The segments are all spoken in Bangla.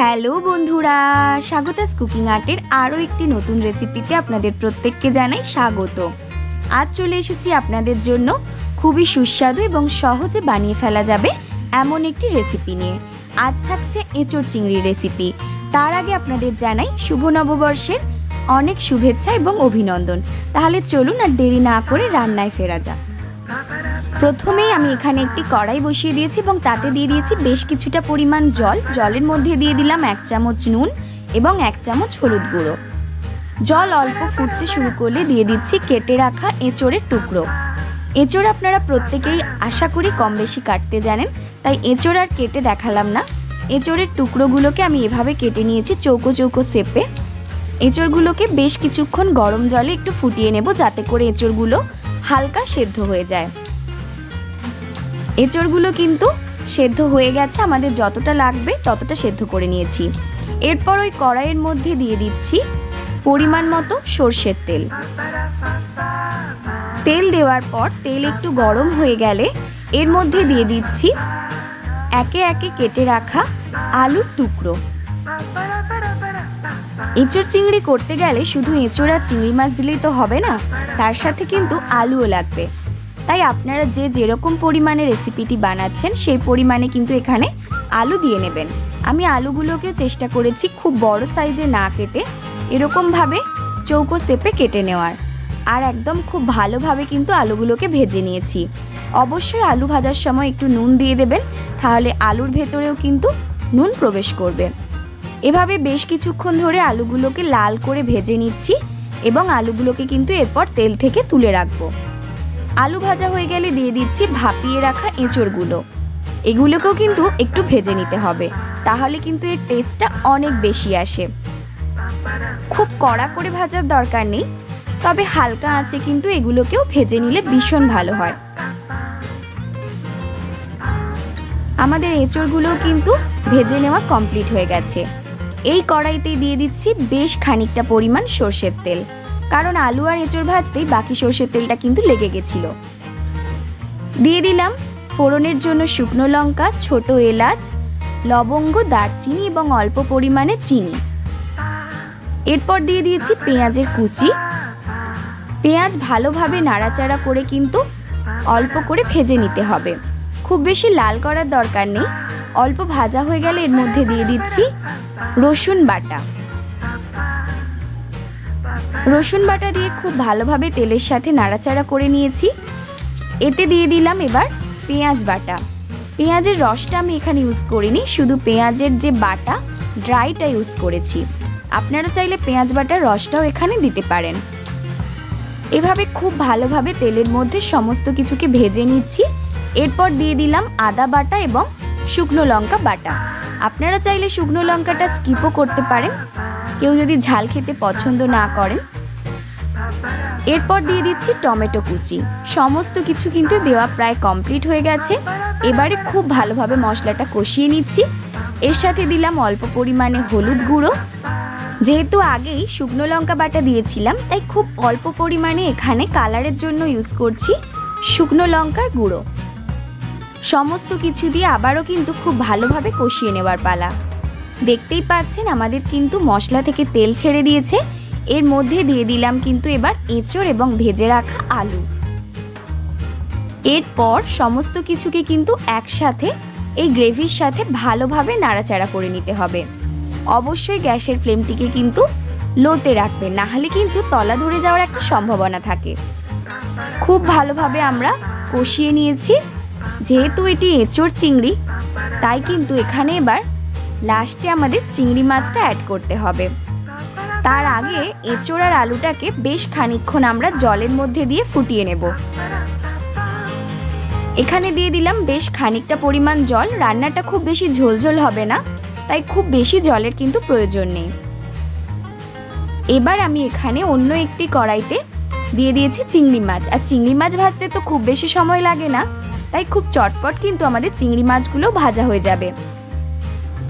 হ্যালো বন্ধুরা, স্বাগতাস কুকিং আর্টের আরও একটি নতুন রেসিপিতে আপনাদের প্রত্যেককে জানাই স্বাগত। আজ চলে এসেছি আপনাদের জন্য খুবই সুস্বাদু এবং সহজে বানিয়ে ফেলা যাবে এমন একটি রেসিপি নিয়ে। আজ থাকছে এঁচোড় চিংড়ির রেসিপি। তার আগে আপনাদের জানাই শুভ নববর্ষের অনেক শুভেচ্ছা এবং অভিনন্দন। তাহলে চলুন আর দেরি না করে রান্নায় ফেরা যাক। প্রথমেই আমি এখানে একটি কড়াই বসিয়ে দিয়েছি এবং তাতে দিয়ে দিয়েছি বেশ কিছুটা পরিমাণ জল। জলের মধ্যে দিয়ে দিলাম 1 চামচ নুন এবং 1 চামচ হলুদ গুঁড়ো। জল অল্প ফুটতে শুরু করলে দিয়ে দিচ্ছি কেটে রাখা এঁচোড়ের টুকরো। এঁচোড় আপনারা প্রত্যেকেই আশা করি কম বেশি কাটতে জানেন, তাই এঁচোড় আর কেটে দেখালাম না। এঁচোড়ের টুকরোগুলোকে আমি এভাবে কেটে নিয়েছি চৌকো চৌকো শেপে। এঁচোড়গুলোকে বেশ কিছুক্ষণ গরম জলে একটু ফুটিয়ে নেব, যাতে করে এঁচোড়গুলো হালকা সেদ্ধ হয়ে যায়। এঁচোড়গুলো কিন্তু সেদ্ধ হয়ে গেছে, আমাদের যতটা লাগবে ততটা সেদ্ধ করে নিয়েছি। এরপর ওই কড়াইয়ের মধ্যে দিয়ে দিচ্ছি পরিমাণ মতো সর্ষের তেল। তেল দেওয়ার পর তেল একটু গরম হয়ে গেলে এর মধ্যে দিয়ে দিচ্ছি একে একে কেটে রাখা আলুর টুকরো। এঁচোড় চিংড়ি করতে গেলে শুধু এঁচোড় আর চিংড়ি মাছ দিলেই তো হবে না, তার সাথে কিন্তু আলুও লাগবে। তাই আপনারা যেরকম পরিমাণে রেসিপিটি বানাচ্ছেন সেই পরিমাণে কিন্তু এখানে আলু দিয়ে নেবেন। আমি আলুগুলোকে চেষ্টা করেছি খুব বড় সাইজে না কেটে এরকমভাবে চৌকো শেপে কেটে নেওয়ার, আর একদম খুব ভালোভাবে কিন্তু আলুগুলোকে ভেজে নিয়েছি। অবশ্যই আলু ভাজার সময় একটু নুন দিয়ে দেবেন, তাহলে আলুর ভেতরেও কিন্তু নুন প্রবেশ করবে। এভাবে বেশ কিছুক্ষণ ধরে আলুগুলোকে লাল করে ভেজে নিচ্ছি এবং আলুগুলোকে কিন্তু এরপর তেল থেকে তুলে রাখবো। আলু ভাজা হয়ে গেলে দিয়ে দিচ্ছি ভাপিয়ে রাখা এঁচোড়গুলো। এগুলোকেও কিন্তু একটু ভেজে নিতে হবে, তাহলে কিন্তু এর টেস্টটা অনেক বেশি আসে। খুব কড়া করে ভাজার দরকার নেই, তবে হালকা আঁচে কিন্তু এগুলোকেও ভেজে নিলে ভীষণ ভালো হয়। আমাদের এঁচোড়গুলোও কিন্তু ভেজে নেওয়া কমপ্লিট হয়ে গেছে। এই কড়াইতেই দিয়ে দিচ্ছি বেশ খানিকটা পরিমাণ সর্ষের তেল, কারণ আলু আর এঁচোড় ভাজতেই বাকি সর্ষের তেলটা কিন্তু লেগে গেছিল। দিয়ে দিলাম ফোড়নের জন্য শুকনো লঙ্কা, ছোট এলাচ, লবঙ্গ, দারচিনি এবং অল্প পরিমাণে চিনি। এরপর দিয়ে দিয়েছি পেঁয়াজের কুচি। পেঁয়াজ ভালোভাবে নাড়াচাড়া করে কিন্তু অল্প করে ভেজে নিতে হবে, খুব বেশি লাল করার দরকার নেই। অল্প ভাজা হয়ে গেলে এর মধ্যে দিয়ে দিচ্ছি রসুন বাটা। রসুন বাটা দিয়ে খুব ভালোভাবে তেলের সাথে নাড়াচাড়া করে নিয়েছি। এতে দিয়ে দিলাম এবার পেঁয়াজ বাটা। পেঁয়াজের রসটা আমি এখানে ইউজ করিনি, শুধু পেঁয়াজের যে বাটা ড্রাইটা ইউজ করেছি। আপনারা চাইলে পেঁয়াজ বাটার রসটাও এখানে দিতে পারেন। এভাবে খুব ভালোভাবে তেলের মধ্যে সমস্ত কিছুকে ভেজে নিচ্ছি। এরপর দিয়ে দিলাম আদা বাটা এবং শুকনো লঙ্কা বাটা। আপনারা চাইলে শুকনো লঙ্কাটা স্কিপও করতে পারেন, কেউ যদি ঝাল খেতে পছন্দ না করেন। এরপর দিয়ে দিচ্ছি টমেটো কুচি। সমস্ত কিছু কিন্তু দেওয়া প্রায় কমপ্লিট হয়ে গেছে। এবারে খুব ভালোভাবে মশলাটা কষিয়ে নিচ্ছি। এর সাথে দিলাম অল্প পরিমাণে হলুদ গুঁড়ো। যেহেতু আগেই শুকনো লঙ্কা বাটা দিয়েছিলাম, তাই খুব অল্প পরিমাণে এখানে কালারের জন্য ইউজ করছি শুকনো লঙ্কার গুঁড়ো। সমস্ত কিছু দিয়ে আবারও কিন্তু খুব ভালোভাবে কষিয়ে নেওয়ার পালা। দেখতেই পাচ্ছেন আমাদের কিন্তু মশলা থেকে তেল ছেড়ে দিয়েছে। এর মধ্যে দিয়ে দিলাম কিন্তু এবার এঁচোড় এবং ভেজে রাখা আলু। এরপর সমস্ত কিছুকে কিন্তু একসাথে এই গ্রেভির সাথে ভালোভাবে নাড়াচাড়া করে নিতে হবে। অবশ্যই গ্যাসের ফ্লেমটিকে কিন্তু লোতে রাখবেন, না হলে কিন্তু তলা ধরে যাওয়ার একটা সম্ভাবনা থাকে। খুব ভালোভাবে আমরা কষিয়ে নিয়েছি। যেহেতু এটি এঁচোড় চিংড়ি, তাই কিন্তু এখানে এবার লাস্টে আমাদের চিংড়ি মাছটা অ্যাড করতে হবে। তার আগে এঁচোড় আর আলুটাকে বেশ খানিকক্ষণ আমরা জলের মধ্যে দিয়ে ফুটিয়ে নেব। এখানে দিয়ে দিলাম বেশ খানিকটা পরিমাণ জল। রান্নাটা খুব বেশি ঝোলঝোল হবে না, তাই খুব বেশি জলের কিন্তু প্রয়োজন নেই। এবার আমি এখানে অন্য একটি কড়াইতে দিয়ে দিয়েছি চিংড়ি মাছ। আর চিংড়ি মাছ ভাজতে তো খুব বেশি সময় লাগে না, তাই খুব চটপট কিন্তু আমাদের চিংড়ি মাছগুলো ভাজা হয়ে যাবে।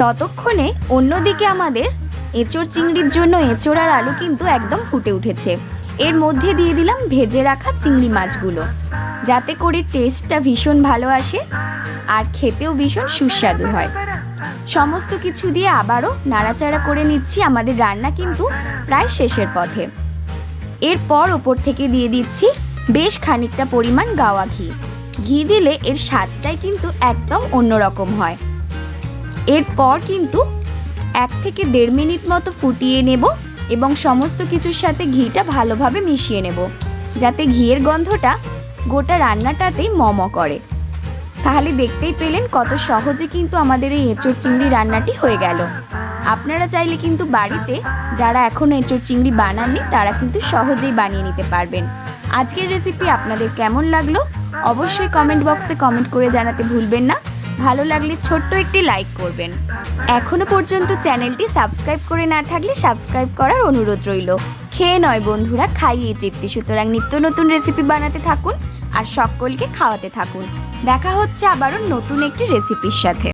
ততক্ষণে অন্যদিকে আমাদের এঁচোড় চিংড়ির জন্য এঁচোড় আর আলু কিন্তু একদম ফুটে উঠেছে। এর মধ্যে দিয়ে দিলাম ভেজে রাখা চিংড়ি মাছগুলো, যাতে করে টেস্টটা ভীষণ ভালো আসে আর খেতেও ভীষণ সুস্বাদু হয়। সমস্ত কিছু দিয়ে আবারও নাড়াচাড়া করে নিচ্ছি। আমাদের রান্না কিন্তু প্রায় শেষের পথে। এরপর ওপর থেকে দিয়ে দিচ্ছি বেশ খানিকটা পরিমাণ গাওয়া ঘি। ঘি দিলে এর স্বাদটাই কিন্তু একদম অন্যরকম হয়। এরপর কিন্তু 1 থেকে 1.5 মিনিট মতো ফুটিয়ে নেব এবং সমস্ত কিছুর সাথে ঘিটা ভালোভাবে মিশিয়ে নেব, যাতে ঘিয়ের গন্ধটা গোটা রান্নাটাতেই মম করে। তাহলে দেখতেই পেলেন কত সহজে কিন্তু আমাদের এই এঁচোড় চিংড়ি রান্নাটি হয়ে গেল। আপনারা চাইলে কিন্তু বাড়িতে যারা এখনও এঁচোড় চিংড়ি বানাননি তারা কিন্তু সহজেই বানিয়ে নিতে পারবেন। আজকের রেসিপি আপনাদের কেমন লাগলো অবশ্যই কমেন্ট বক্সে কমেন্ট করে জানাতে ভুলবেন না। ভালো লাগলে ছোট্ট একটি লাইক করবেন। এখনো পর্যন্ত চ্যানেলটি সাবস্ক্রাইব করে না থাকলে সাবস্ক্রাইব করার অনুরোধ রইল। খেয়ে নয় বন্ধুরা, খাইয়ে তৃপ্তি। সুতরাং নিত্য নতুন রেসিপি বানাতে থাকুন আর সকলকে খাওয়াতে থাকুন। দেখা হচ্ছে আবারও নতুন একটি রেসিপির সাথে।